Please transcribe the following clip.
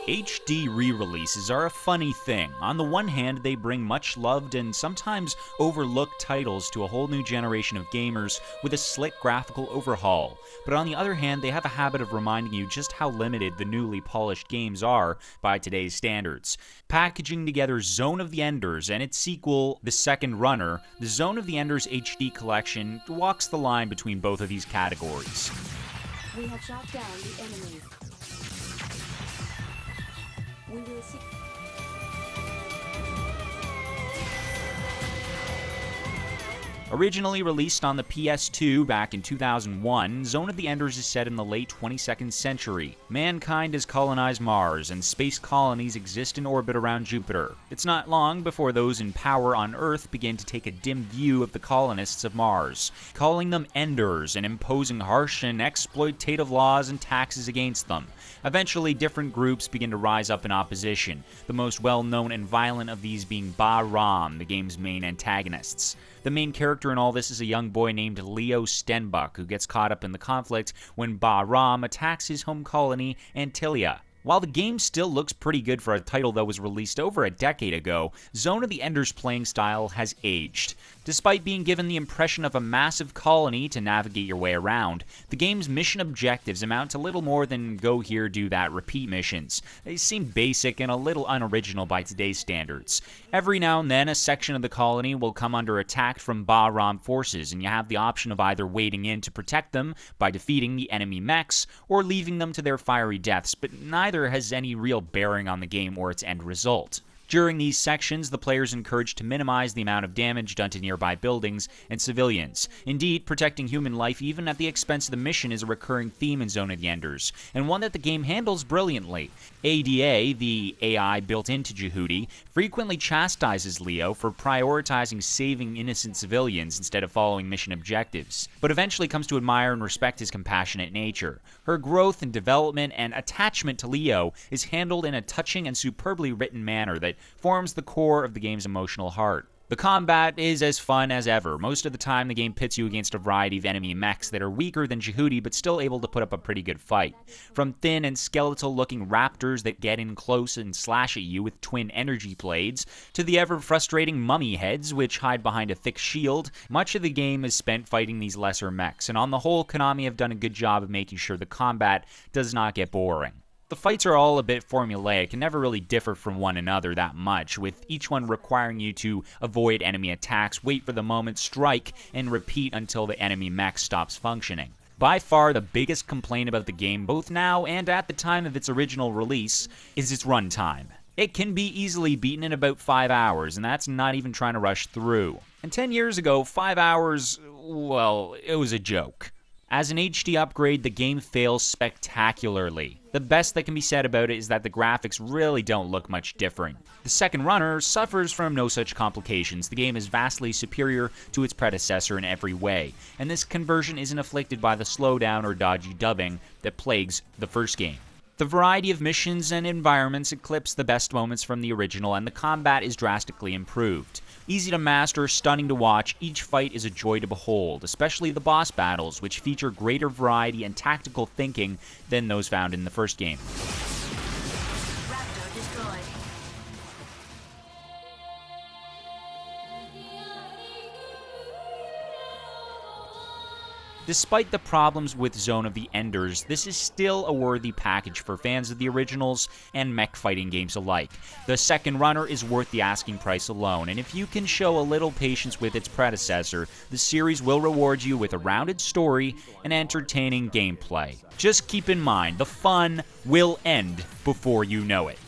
HD re-releases are a funny thing. On the one hand, they bring much loved and sometimes overlooked titles to a whole new generation of gamers with a slick graphical overhaul. But on the other hand, they have a habit of reminding you just how limited the newly polished games are by today's standards. Packaging together Zone of the Enders and its sequel, The Second Runner, the Zone of the Enders HD collection walks the line between both of these categories. We have shot down the enemy. We will see. Originally released on the PS2 back in 2001, Zone of the Enders is set in the late 22nd century. Mankind has colonized Mars, and space colonies exist in orbit around Jupiter. It's not long before those in power on Earth begin to take a dim view of the colonists of Mars, calling them Enders and imposing harsh and exploitative laws and taxes against them. Eventually, different groups begin to rise up in opposition, the most well-known and violent of these being Ba-Ram, the game's main antagonists. The main character in all this is a young boy named Leo Stenbuck, who gets caught up in the conflict when Ba-Ram attacks his home colony, Antilia. While the game still looks pretty good for a title that was released over a decade ago, Zone of the Enders' playing style has aged. Despite being given the impression of a massive colony to navigate your way around, the game's mission objectives amount to little more than go here, do that, repeat missions. They seem basic and a little unoriginal by today's standards. Every now and then, a section of the colony will come under attack from Ba-Ram forces, and you have the option of either wading in to protect them by defeating the enemy mechs, or leaving them to their fiery deaths, but neither has any real bearing on the game or its end result. During these sections, the player is encouraged to minimize the amount of damage done to nearby buildings and civilians. Indeed, protecting human life even at the expense of the mission is a recurring theme in Zone of the Enders, and one that the game handles brilliantly. ADA, the AI built into Jehudi, frequently chastises Leo for prioritizing saving innocent civilians instead of following mission objectives, but eventually comes to admire and respect his compassionate nature. Her growth and development and attachment to Leo is handled in a touching and superbly written manner that forms the core of the game's emotional heart. The combat is as fun as ever. Most of the time, the game pits you against a variety of enemy mechs that are weaker than Jehudi but still able to put up a pretty good fight. From thin and skeletal-looking raptors that get in close and slash at you with twin energy blades, to the ever-frustrating mummy heads which hide behind a thick shield, much of the game is spent fighting these lesser mechs, and on the whole, Konami have done a good job of making sure the combat does not get boring. The fights are all a bit formulaic and never really differ from one another that much, with each one requiring you to avoid enemy attacks, wait for the moment, strike, and repeat until the enemy mech stops functioning. By far the biggest complaint about the game, both now and at the time of its original release, is its runtime. It can be easily beaten in about 5 hours, and that's not even trying to rush through. And 10 years ago, 5 hours, well, it was a joke. As an HD upgrade, the game fails spectacularly. The best that can be said about it is that the graphics really don't look much different. The Second Runner suffers from no such complications. The game is vastly superior to its predecessor in every way, and this conversion isn't afflicted by the slowdown or dodgy dubbing that plagues the first game. The variety of missions and environments eclipse the best moments from the original, and the combat is drastically improved. Easy to master, stunning to watch, each fight is a joy to behold, especially the boss battles, which feature greater variety and tactical thinking than those found in the first game. Raptor destroyed. Despite the problems with Zone of the Enders, this is still a worthy package for fans of the originals and mech fighting games alike. The Second Runner is worth the asking price alone, and if you can show a little patience with its predecessor, the series will reward you with a rounded story and entertaining gameplay. Just keep in mind, the fun will end before you know it.